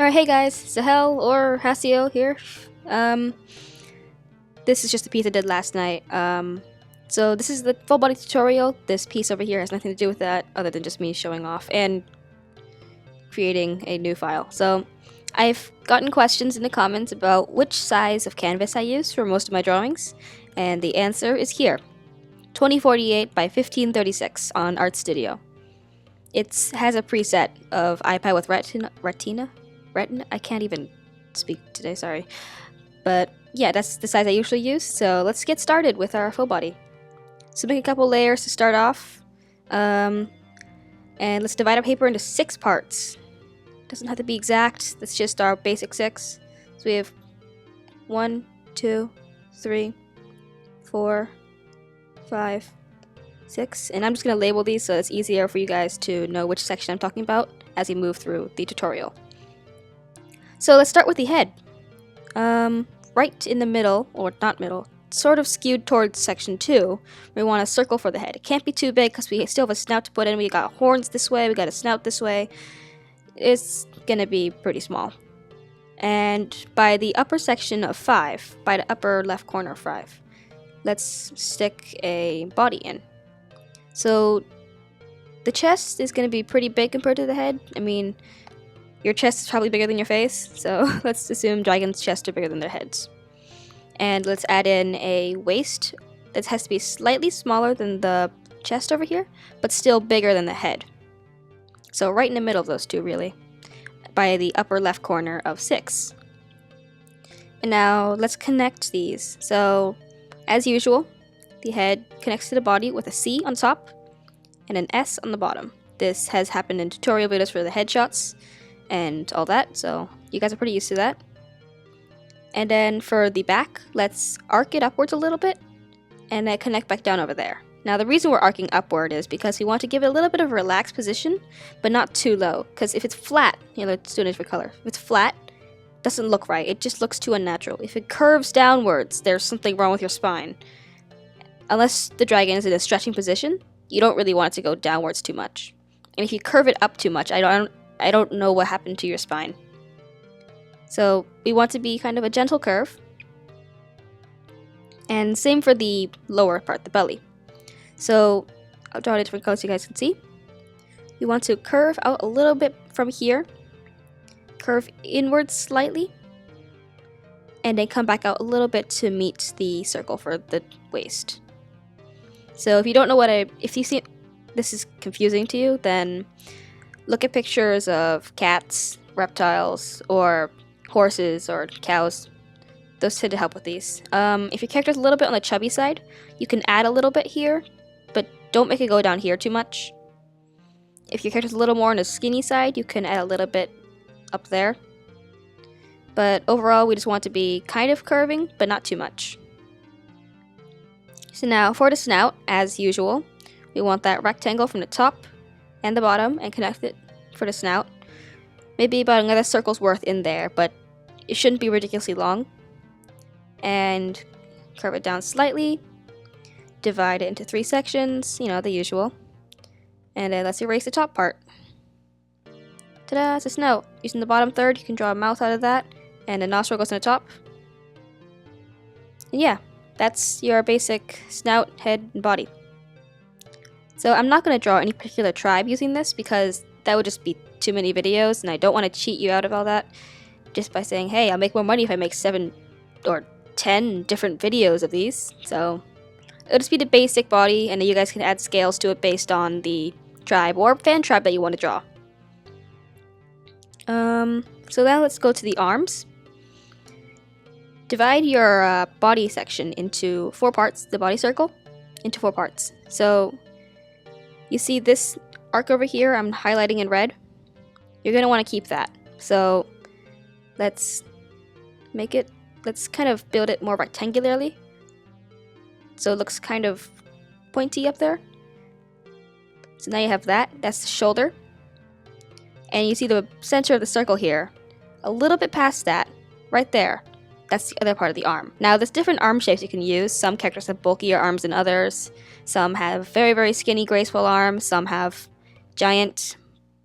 Alright, hey guys, Sahel or Hasio here. This is just a piece I did last night. So this is the full body tutorial. This piece over here has nothing to do with that other than just me showing off and creating a new file. So I've gotten questions in the comments about which size of canvas I use for most of my drawings, and the answer is here. 2048 by 1536 on Artstudio. It has a preset of iPad with Retina. I can't even speak today, sorry. But yeah, that's the size I usually use. So let's get started with our full body. So make a couple layers to start off. And let's divide our paper into 6 parts. Doesn't have to be exact, that's just our basic 6. So we have 1, 2, 3, 4, 5, 6. And I'm just going to label these so it's easier for you guys to know which section I'm talking about as we move through the tutorial. So let's start with the head. Right in the middle, or not middle, sort of skewed towards section 2, we want a circle for the head. It can't be too big because we still have a snout to put in. We got horns this way, we got a snout this way. It's gonna be pretty small. And by the upper section of 5, by the upper left corner of 5, let's stick a body in. So the chest is gonna be pretty big compared to the head. I mean, your chest is probably bigger than your face, so let's assume dragons' chests are bigger than their heads. And let's add in a waist that has to be slightly smaller than the chest over here, but still bigger than the head. So right in the middle of those two, really, by the upper left corner of 6. And now let's connect these. So, as usual, the head connects to the body with a C on top and an S on the bottom. This has happened in tutorial videos for the headshots and all that, so you guys are pretty used to that. And then for the back, let's arc it upwards a little bit and then connect back down over there. Now the reason we're arcing upward is because we want to give it a little bit of a relaxed position, but not too low, because if it's flat, let's do a different color. If it's flat, it doesn't look right, it just looks too unnatural. If it curves downwards, there's something wrong with your spine. Unless the dragon is in a stretching position, you don't really want it to go downwards too much. And if you curve it up too much, I don't know what happened to your spine. So we want to be kind of a gentle curve. And same for the lower part, the belly. So I'll draw it in different colors so you guys can see. We want to curve out a little bit from here. Curve inwards slightly. And then come back out a little bit to meet the circle for the waist. So if you don't know if you see this is confusing to you, then look at pictures of cats, reptiles, or horses or cows. Those tend to help with these. If your character's a little bit on the chubby side, you can add a little bit here, but don't make it go down here too much. If your character's a little more on the skinny side, you can add a little bit up there. But overall, we just want to be kind of curving, but not too much. So now for the snout, as usual, we want that rectangle from the top and the bottom and connect it for the snout. Maybe about another circle's worth in there, but it shouldn't be ridiculously long. And curve it down slightly. Divide it into 3 sections, the usual. And then let's erase the top part. Ta-da, it's a snout. Using the bottom third, you can draw a mouth out of that, and the nostril goes on the top. And yeah, that's your basic snout, head, and body. So I'm not going to draw any particular tribe using this because that would just be too many videos, and I don't want to cheat you out of all that just by saying, hey, I'll make more money if I make 7 or 10 different videos of these. So it'll just be the basic body, and then you guys can add scales to it based on the tribe or fan tribe that you want to draw. So now let's go to the arms. Divide your body section into 4 parts, the body circle, into 4 parts. So you see this arc over here, I'm highlighting in red. You're going to want to keep that. So let's kind of build it more rectangularly. So it looks kind of pointy up there. So now you have that. That's the shoulder. And you see the center of the circle here. A little bit past that, right there. That's the other part of the arm. Now, there's different arm shapes you can use. Some characters have bulkier arms than others. Some have very, very skinny, graceful arms. Some have giant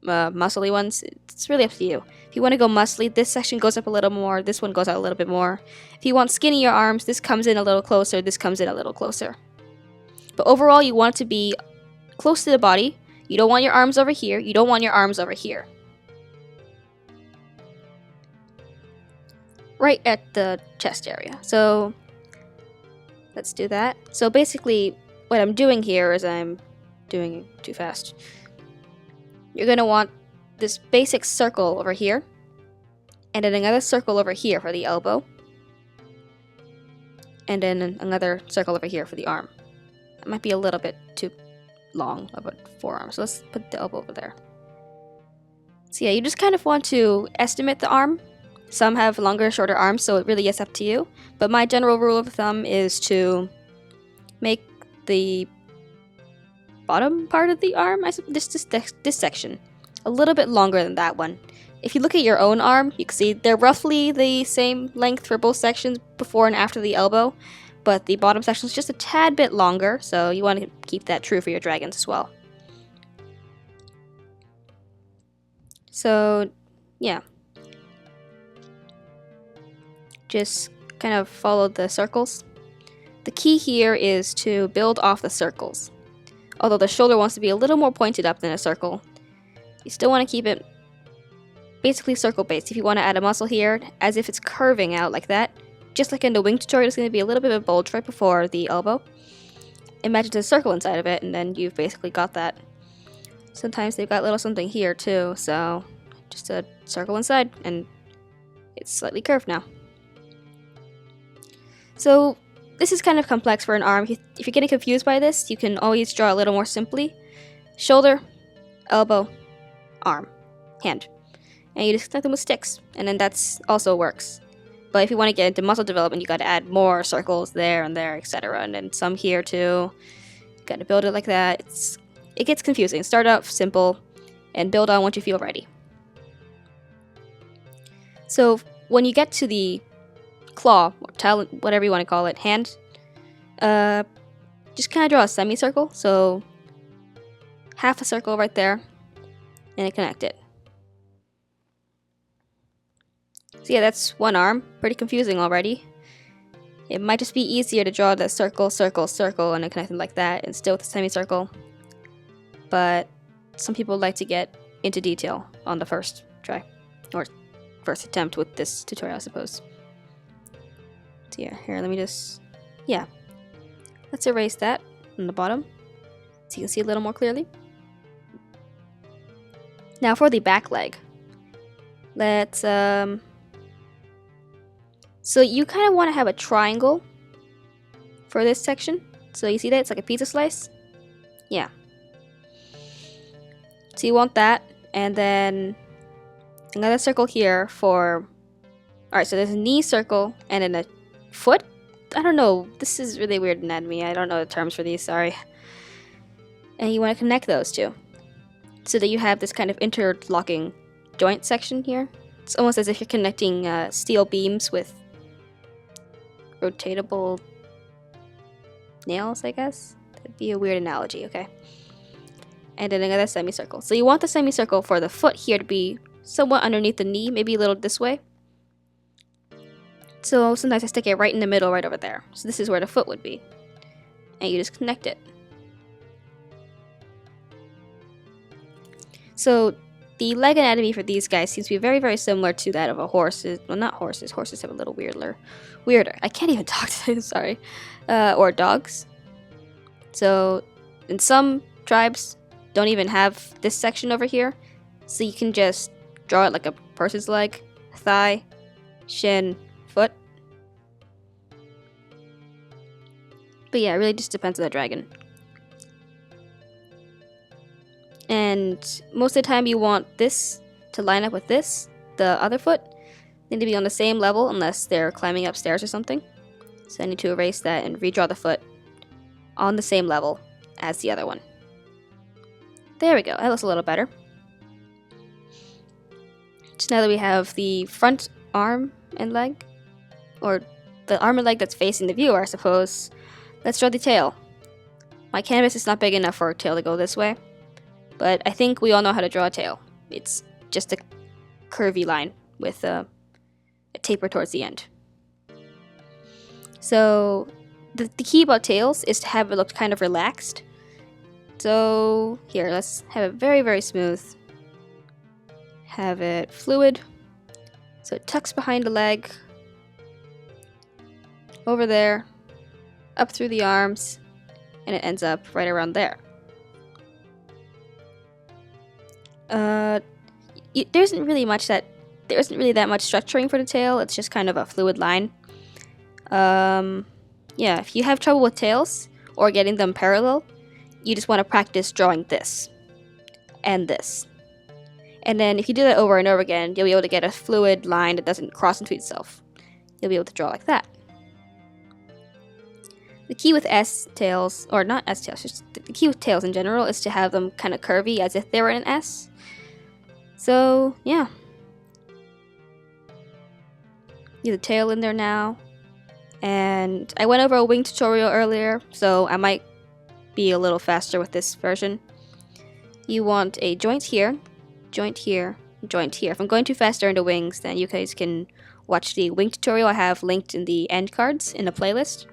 muscly ones. It's really up to you. If you want to go muscly, this section goes up a little more, this one goes out a little bit more. If you want skinnier arms, this comes in a little closer, this comes in a little closer. But overall, you want it to be close to the body. You don't want your arms over here, you don't want your arms over here. Right at the chest area. So let's do that. So basically, what I'm doing here is I'm doing it too fast. You're going to want this basic circle over here, and then another circle over here for the elbow, and then another circle over here for the arm. It might be a little bit too long of a forearm, so let's put the elbow over there. So yeah, you just kind of want to estimate the arm. Some have longer, shorter arms, so it really is up to you. But my general rule of thumb is to make the bottom part of the arm, this section, a little bit longer than that one. If you look at your own arm, you can see they're roughly the same length for both sections before and after the elbow, but the bottom section is just a tad bit longer, so you want to keep that true for your dragons as well. So, yeah. Just kind of follow the circles. The key here is to build off the circles. Although the shoulder wants to be a little more pointed up than a circle, you still want to keep it basically circle-based. If you want to add a muscle here, as if it's curving out like that, just like in the wing tutorial, it's going to be a little bit of a bulge right before the elbow. Imagine there's a circle inside of it, and then you've basically got that. Sometimes they've got a little something here too, so just a circle inside, and it's slightly curved now. So this is kind of complex for an arm. If you're getting confused by this, you can always draw a little more simply. Shoulder, elbow, arm, hand. And you just connect them with sticks, and then that's also works. But if you want to get into muscle development, you got to add more circles there and there, etc. And then some here too. You got to build it like that. It gets confusing. Start out simple and build on once you feel ready. So when you get to the claw, or talon, whatever you want to call it, hand, just kind of draw a semicircle. So half a circle right there, and connect it. So yeah, that's one arm. Pretty confusing already. It might just be easier to draw the circle, circle, circle, and then connect them like that, and still with the semicircle. But some people like to get into detail on the first try, or first attempt with this tutorial, I suppose. So yeah, here, let me just, yeah. Let's erase that on the bottom, so you can see a little more clearly. Now for the back leg. Let's, so you kind of want to have a triangle for this section. So you see that? It's like a pizza slice. Yeah. So you want that. And then another circle here for... Alright, so there's a knee circle and then a foot. I don't know. This is really weird anatomy. I don't know the terms for these, sorry. And you want to connect those two, so that you have this kind of interlocking joint section here. It's almost as if you're connecting steel beams with rotatable nails, I guess. That'd be a weird analogy, okay. And then another semicircle. So you want the semicircle for the foot here to be somewhat underneath the knee, maybe a little this way. So sometimes I stick it right in the middle, right over there. So this is where the foot would be. And you just connect it. So the leg anatomy for these guys seems to be very, very similar to that of a horse. Well, not horses. Horses have a little weirder. I can't even talk today, sorry. Or dogs. So in some tribes, don't even have this section over here. So you can just draw it like a person's leg, thigh, shin, foot. But yeah, it really just depends on the dragon. And most of the time you want this to line up with this, the other foot. They need to be on the same level unless they're climbing upstairs or something. So I need to erase that and redraw the foot on the same level as the other one. There we go, that looks a little better. So now that we have the front arm and leg, or the arm and leg that's facing the viewer, I suppose, let's draw the tail. My canvas is not big enough for a tail to go this way, but I think we all know how to draw a tail. It's just a curvy line with a taper towards the end. So the key about tails is to have it look kind of relaxed. So here, let's have it very, very smooth. Have it fluid. So it tucks behind the leg, over there, up through the arms, and it ends up right around there. There isn't really that much structuring for the tail. It's just kind of a fluid line. Yeah, if you have trouble with tails or getting them parallel, you just want to practice drawing this and this. And then if you do that over and over again, you'll be able to get a fluid line that doesn't cross into itself. You'll be able to draw like that. The key with S tails, or not S tails, just the key with tails in general is to have them kind of curvy as if they were an S. So, yeah. Get the tail in there now. And I went over a wing tutorial earlier, so I might be a little faster with this version. You want a joint here, joint here, joint here. If I'm going too fast during the wings, then you guys can watch the wing tutorial I have linked in the end cards in the playlist.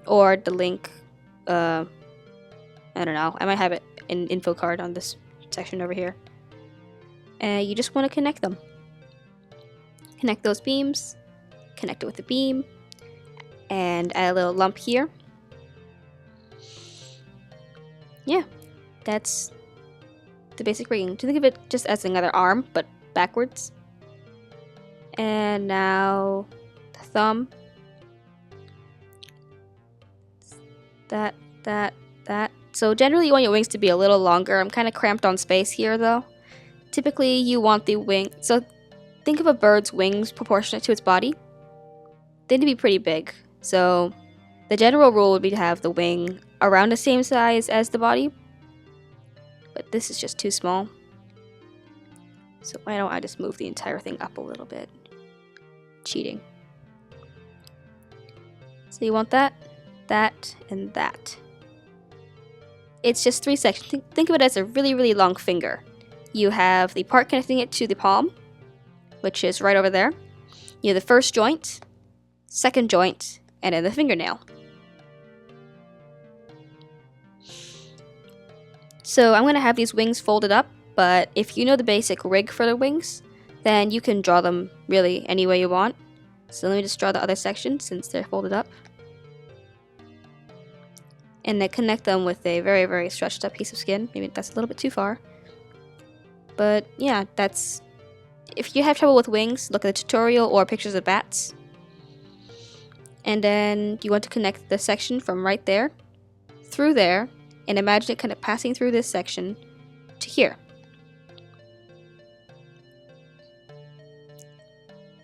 Or the link, I don't know, I might have it in info card on this section over here. And you just want to connect them. Connect those beams, connect it with the beam, and add a little lump here. Yeah, that's the basic rigging. To think of it just as another arm, but backwards. And now the thumb. That. So generally you want your wings to be a little longer. I'm kind of cramped on space here though. Typically you want the wing, so think of a bird's wings proportionate to its body. They need to be pretty big. So the general rule would be to have the wing around the same size as the body. But this is just too small. So why don't I just move the entire thing up a little bit? Cheating. So you want that, and that. It's just 3 sections. Think of it as a really, really long finger. You have the part connecting it to the palm, which is right over there. You have the first joint, second joint, and then the fingernail. So I'm going to have these wings folded up, but if you know the basic rig for the wings, then you can draw them really any way you want. So let me just draw the other section since they're folded up. And then connect them with a very, very stretched up piece of skin. Maybe that's a little bit too far. But yeah, that's... If you have trouble with wings, look at the tutorial or pictures of bats. And then you want to connect the section from right there through there, and imagine it kind of passing through this section to here.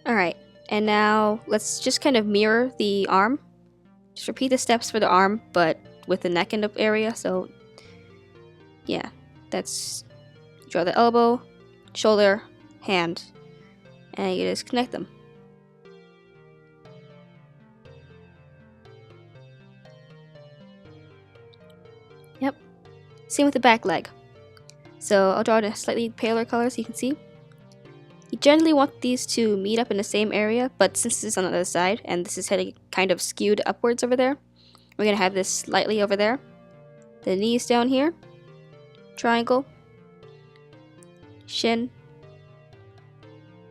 Alright, and now let's just kind of mirror the arm. Just repeat the steps for the arm, but with the neck in the area. So yeah, that's... Draw the elbow, shoulder, hand, and you just connect them. Yep. Same with the back leg. So I'll draw it in a slightly paler color so you can see. You generally want these to meet up in the same area, but since this is on the other side, and this is heading kind of skewed upwards over there, we're going to have this slightly over there. The knees down here. Triangle. Shin.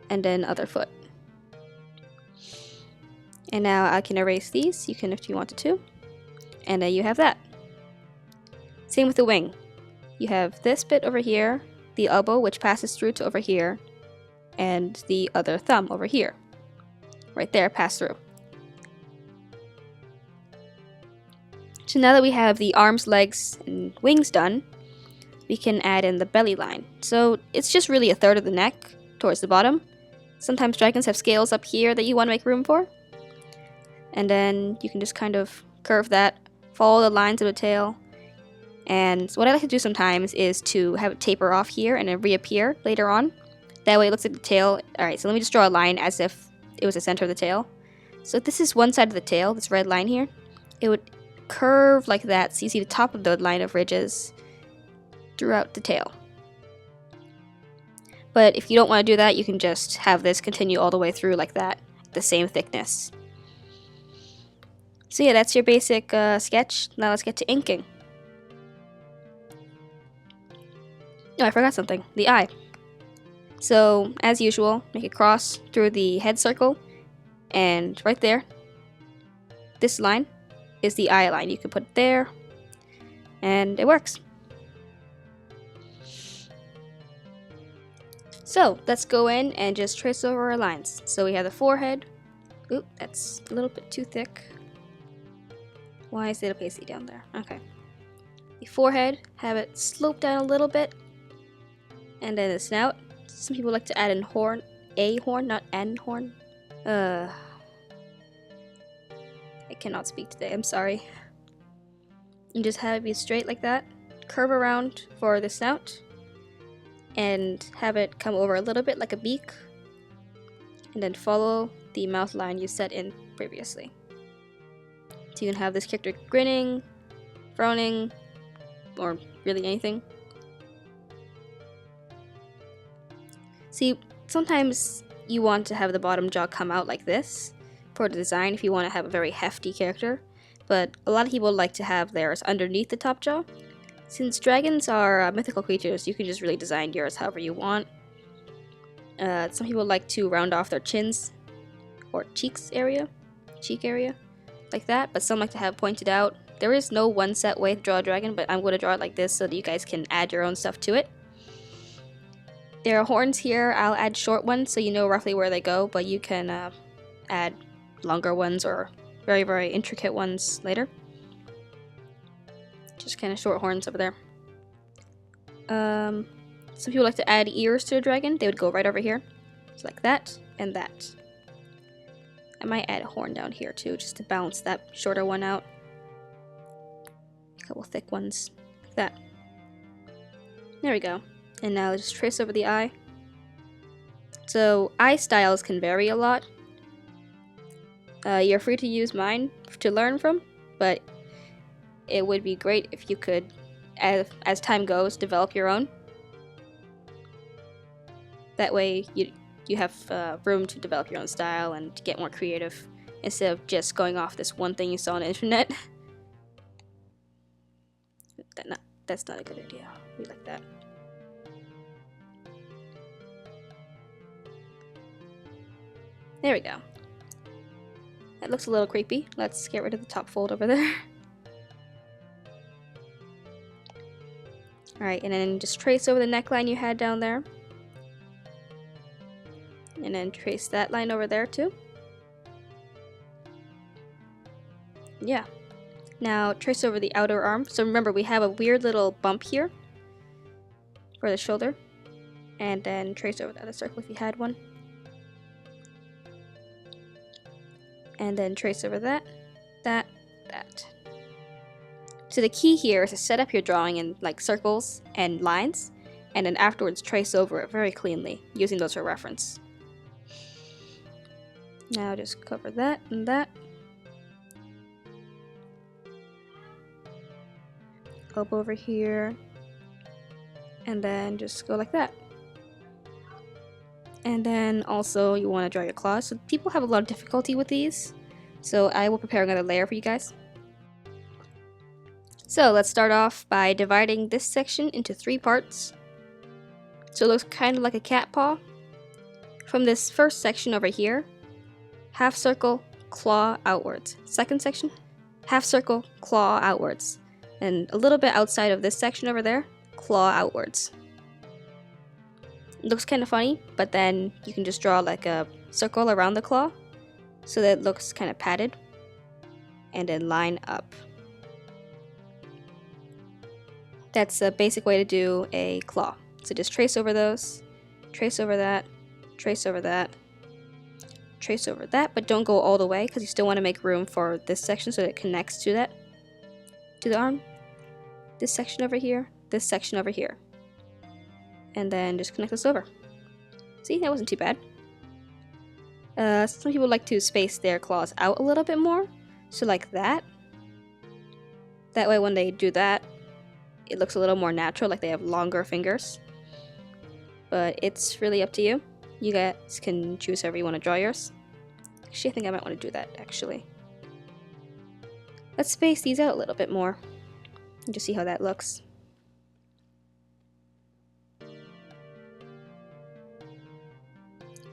And then other foot. And now I can erase these. You can if you wanted to. And then you have that. Same with the wing. You have this bit over here, the elbow which passes through to over here, and the other thumb over here. Right there, pass through. So now that we have the arms, legs, and wings done, we can add in the belly line. So it's just really a third of the neck towards the bottom. Sometimes dragons have scales up here that you want to make room for. And then you can just kind of curve that, follow the lines of the tail. And what I like to do sometimes is to have it taper off here and then reappear later on. That way it looks like the tail. Alright, so let me just draw a line as if it was the center of the tail. So if this is one side of the tail, this red line here, it would curve like that so you see the top of the line of ridges throughout the tail. But if you don't want to do that, you can just have this continue all the way through like that, the same thickness. So yeah, that's your basic sketch. Now let's get to inking. Oh, I forgot something. The eye. So, as usual, make a cross through the head circle, and right there, this line is the eye line. You can put it there, and it works. So, let's go in and just trace over our lines. So we have the forehead. Oop, that's a little bit too thick. Why is it a pasty down there? Okay. The forehead, have it slope down a little bit. And then the snout. Some people like to add a horn, not an horn. I cannot speak today, I'm sorry. And just have it be straight like that. Curve around for the snout. And have it come over a little bit like a beak. And then follow the mouth line you set in previously. So you can have this character grinning, frowning, or really anything. See, sometimes you want to have the bottom jaw come out like this for the design if you want to have a very hefty character, but a lot of people like to have theirs underneath the top jaw. Since dragons are mythical creatures, you can just really design yours however you want. Some people like to round off their chins or cheek area, like that, but some like to have pointed out. There is no one set way to draw a dragon, but I'm going to draw it like this so that you guys can add your own stuff to it. There are horns here. I'll add short ones so you know roughly where they go, but you can add longer ones or very, very intricate ones later. Just kind of short horns over there. Some people like to add ears to a dragon. They would go right over here. So like that and that. I might add a horn down here too, just to balance that shorter one out. A couple thick ones, like that. There we go. And now just trace over the eye. So eye styles can vary a lot. You're free to use mine to learn from, but it would be great if you could, as time goes, develop your own. That way you have room to develop your own style and to get more creative instead of just going off this one thing you saw on the internet. That's not a good idea. We like that. There we go. That looks a little creepy. Let's get rid of the top fold over there. Alright, and then just trace over the neckline you had down there. And then trace that line over there too. Yeah. Now trace over the outer arm. So remember, we have a weird little bump here for the shoulder. And then trace over the other circle if you had one. And then trace over that, that. So the key here is to set up your drawing in like circles and lines, and then afterwards trace over it very cleanly, using those for reference. Now just cover that and that. Up over here, and then just go like that. And then also you want to draw your claws. So people have a lot of difficulty with these, so I will prepare another layer for you guys. So let's start off by dividing this section into 3 parts. So it looks kind of like a cat paw. From this first section over here, half circle, claw outwards. Second section, half circle, claw outwards. And a little bit outside of this section over there, claw outwards. It looks kind of funny, but then you can just draw like a circle around the claw so that it looks kind of padded, and then line up. That's a basic way to do a claw. So just trace over those, trace over that, trace over that, trace over that, but don't go all the way because you still want to make room for this section so that it connects to that, to the arm. This section over here, this section over here. And then just connect this over. See, that wasn't too bad. Some people like to space their claws out a little bit more, so like that. That way when they do that, it looks a little more natural, like they have longer fingers. but it's really up to you. You guys can choose however you want to draw yours. Actually, I think I might want to do that, actually. Let's space these out a little bit more and just see how that looks.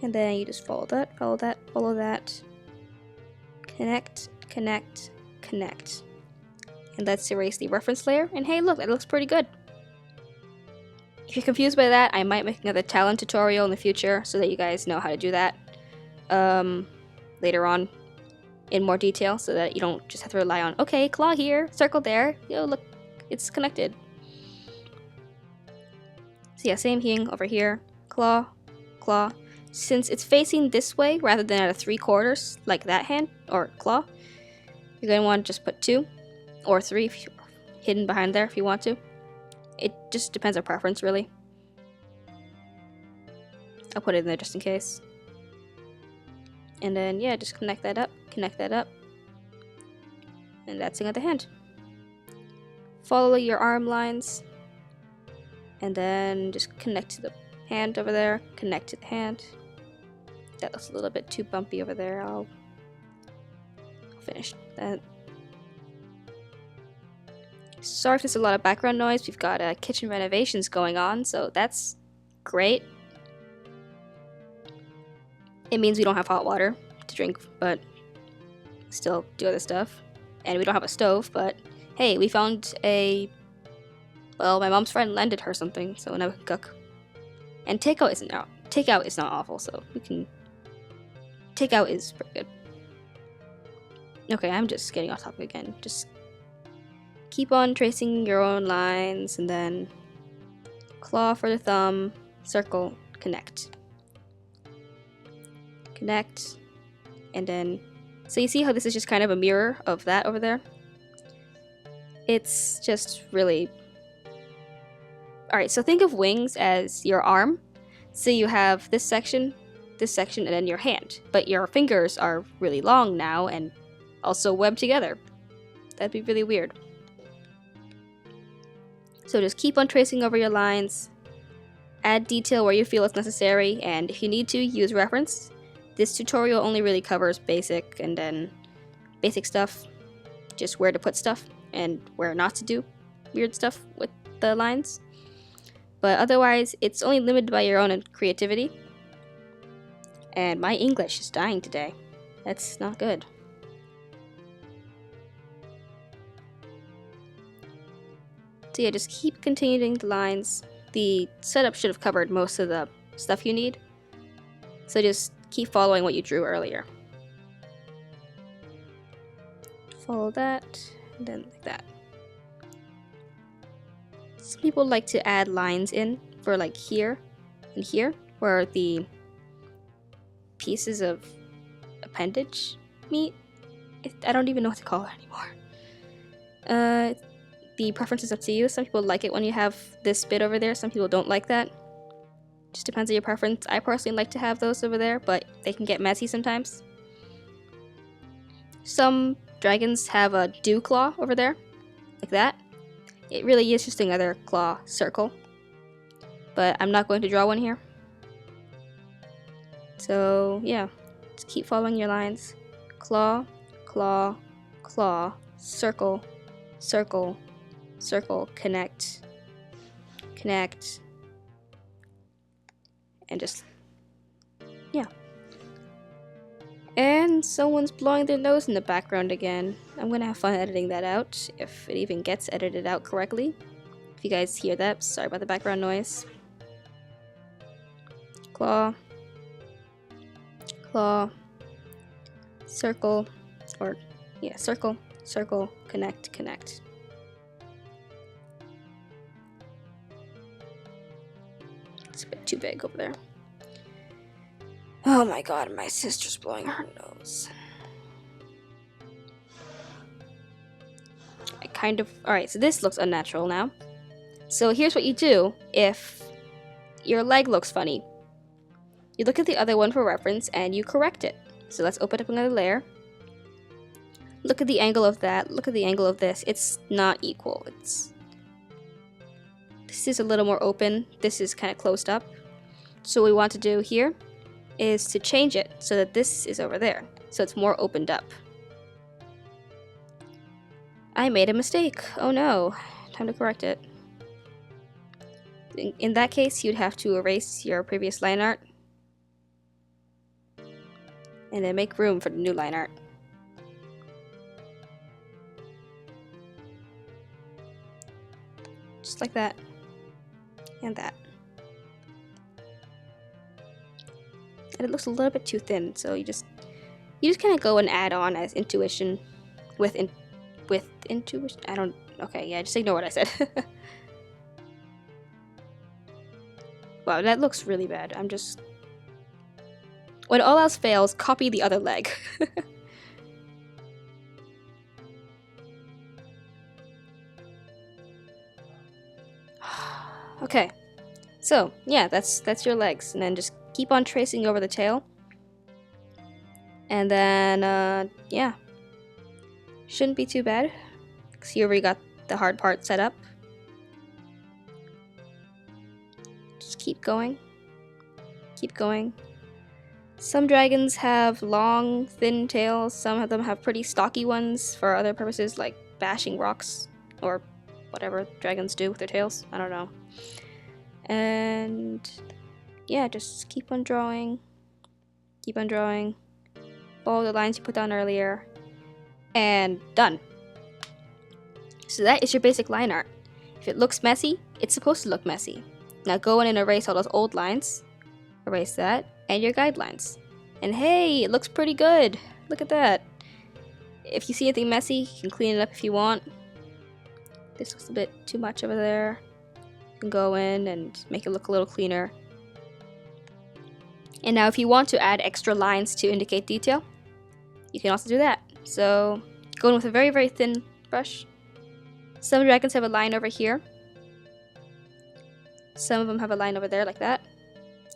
And then you just follow that, follow that, follow that. Connect, connect, connect. And let's erase the reference layer. And hey, look, that looks pretty good. If you're confused by that, I might make another talent tutorial in the future so that you guys know how to do that later on in more detail, so that you don't just have to rely on, okay, claw here, circle there, yo, look, it's connected. So yeah, same thing over here, claw, claw. Since it's facing this way rather than at a 3/4 like that hand or claw, you're going to want to just put 2 or 3 if you're hidden behind there if you want to. It just depends on preference, really. I'll put it in there just in case. And then, yeah, just connect that up, and that's another hand. Follow your arm lines, and then just connect to the hand over there, connect to the hand. That looks a little bit too bumpy over there. I'll finish that. Sorry if there's a lot of background noise. We've got kitchen renovations going on, so that's great. It means we don't have hot water to drink, but still do other stuff. And we don't have a stove, but hey, we found well, my mom's friend lended her something, so now we can cook. And takeout is not awful, so we can... Takeout is pretty good. Okay, I'm just getting off topic again. Just keep on tracing your own lines, and then claw for the thumb, circle, connect. Connect, and then, so you see how this is just kind of a mirror of that over there? It's just really... Alright, so think of wings as your arm. So you have this section, and then your hand. But your fingers are really long now and also webbed together. That'd be really weird. So just keep on tracing over your lines. Add detail where you feel it's necessary, and if you need to, use reference. This tutorial only really covers basic and then basic stuff, just where to put stuff and where not to do weird stuff with the lines. But otherwise, it's only limited by your own creativity. And my English is dying today. That's not good. So yeah, just keep continuing the lines. The setup should have covered most of the stuff you need. So just keep following what you drew earlier. Follow that, and then like that. Some people like to add lines in for like here and here, where the pieces of appendage meet. I don't even know what to call it anymore. The preference is up to you. Some people like it when you have this bit over there. Some people don't like that. Just depends on your preference. I personally like to have those over there, but they can get messy sometimes. Some dragons have a dew claw over there, like that. It really is just another claw circle, but I'm not going to draw one here. So yeah, just keep following your lines. Claw, claw, claw, circle, circle, circle, connect, connect, and just, yeah. And someone's blowing their nose in the background again. I'm gonna have fun editing that out, if it even gets edited out correctly. If you guys hear that, sorry about the background noise. Claw, claw, circle, or yeah, circle, circle, connect, connect. It's a bit too big over there. Oh my god, my sister's blowing her nose. Alright, so this looks unnatural now. So here's what you do if your leg looks funny. You look at the other one for reference and you correct it. So let's open up another layer. Look at the angle of that, look at the angle of this. It's not equal. This is a little more open, this is kind of closed up. So what we want to do here is to change it so that this is over there, so it's more opened up. I made a mistake. Oh no. Time to correct it. In that case, you'd have to erase your previous line art and then make room for the new line art. Just like that. And that. And it looks a little bit too thin, so you just kind of go and add on as intuition with intuition. I don't. Okay, yeah, just ignore what I said. Wow, that looks really bad. I'm just. When all else fails, copy the other leg. Okay, so yeah, that's your legs, and then just keep on tracing over the tail, and then yeah, shouldn't be too bad. Cause here we got the hard part set up. Just keep going, keep going. Some dragons have long, thin tails. Some of them have pretty stocky ones for other purposes, like bashing rocks or whatever dragons do with their tails. I don't know. And yeah, just keep on drawing. Keep on drawing. Follow the lines you put down earlier. And done. So that is your basic line art. If it looks messy, it's supposed to look messy. Now go in and erase all those old lines. Erase that. And your guidelines. And hey, it looks pretty good. Look at that. If you see anything messy, you can clean it up if you want. This looks a bit too much over there. You can go in and make it look a little cleaner. And now if you want to add extra lines to indicate detail, you can also do that. So go in with a very, very thin brush. Some dragons have a line over here. Some of them have a line over there like that.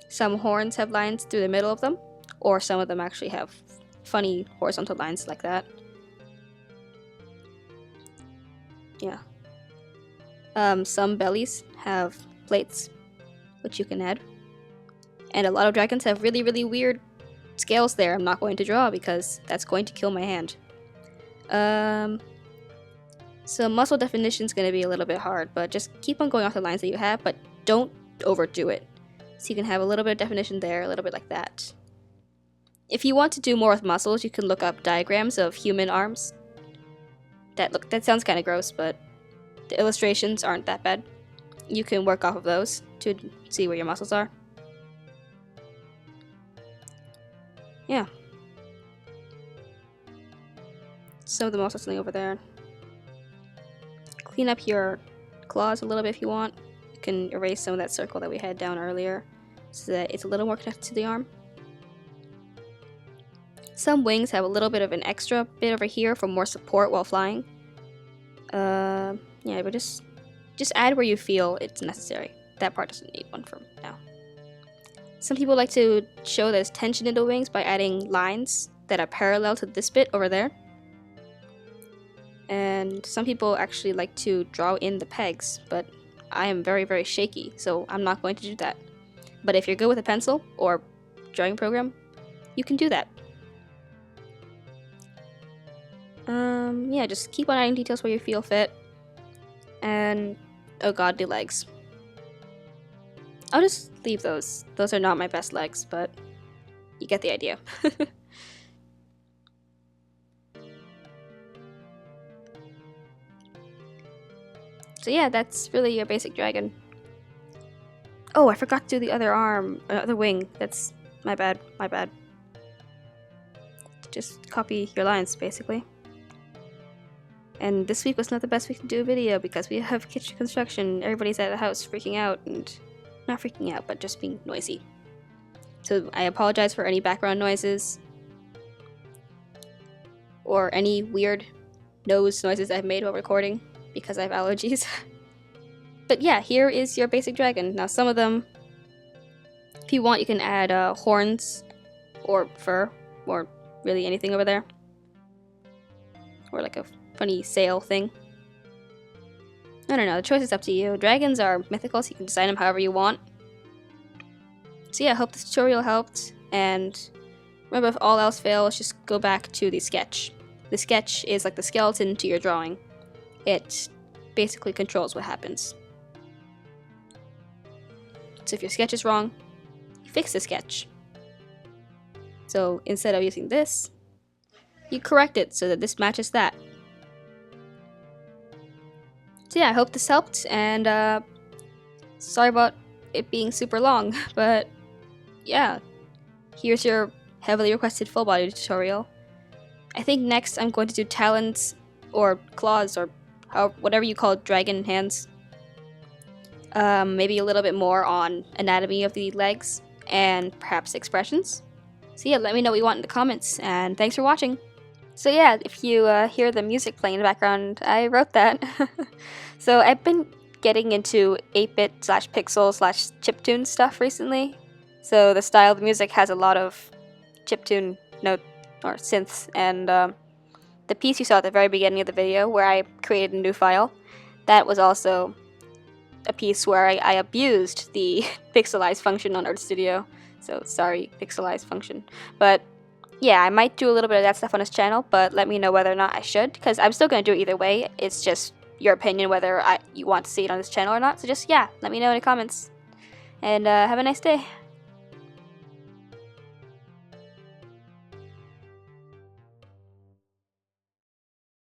Some horns have lines through the middle of them, or some of them actually have funny horizontal lines like that. Yeah. Some bellies have plates, which you can add. And a lot of dragons have really, really weird scales there I'm not going to draw because that's going to kill my hand. So muscle definition is going to be a little bit hard, but just keep on going off the lines that you have, but don't overdo it. So you can have a little bit of definition there, a little bit like that. If you want to do more with muscles, you can look up diagrams of human arms. That sounds kind of gross, but the illustrations aren't that bad. You can work off of those to see where your muscles are. Yeah. Some of them also something over there. Clean up your claws a little bit if you want. You can erase some of that circle that we had down earlier so that it's a little more connected to the arm. Some wings have a little bit of an extra bit over here for more support while flying. Yeah, but just add where you feel it's necessary. That part doesn't need one for now. Some people like to show there's tension in the wings by adding lines that are parallel to this bit over there. And some people actually like to draw in the pegs, but I am very, very shaky, so I'm not going to do that. But if you're good with a pencil or drawing program, you can do that. Yeah, just keep on adding details where you feel fit. And, oh god, the legs. I'll just leave those. Those are not my best legs, but you get the idea. So yeah, that's really your basic dragon. Oh, I forgot to do the other arm, other wing. That's my bad, my bad. Just copy your lines, basically. And this week was not the best week to do a video because we have kitchen construction. Everybody's at the house freaking out, and not freaking out, but just being noisy. So I apologize for any background noises or any weird nose noises I've made while recording because I have allergies. But yeah, here is your basic dragon. Now some of them, if you want, you can add horns or fur or really anything over there. Or like a funny sail thing. I don't know, the choice is up to you. Dragons are mythical, so you can design them however you want. So yeah, I hope this tutorial helped, and remember, if all else fails, just go back to the sketch. The sketch is like the skeleton to your drawing. It basically controls what happens. So if your sketch is wrong, you fix the sketch. So instead of using this, you correct it so that this matches that. So yeah, I hope this helped, and sorry about it being super long, but yeah, here's your heavily requested full body tutorial. I think next I'm going to do talons or claws or whatever you call dragon hands. Maybe a little bit more on anatomy of the legs and perhaps expressions. So yeah, let me know what you want in the comments, and thanks for watching. So yeah, if you hear the music playing in the background, I wrote that. So I've been getting into 8-bit / pixel / chiptune stuff recently. So the style of the music has a lot of chiptune note or synths, and the piece you saw at the very beginning of the video where I created a new file, that was also a piece where I abused the pixelize function on Artstudio. So sorry, pixelize function. But yeah, I might do a little bit of that stuff on this channel, but let me know whether or not I should, because I'm still going to do it either way. It's just your opinion whether you want to see it on this channel or not. So just, yeah, let me know in the comments. And have a nice day.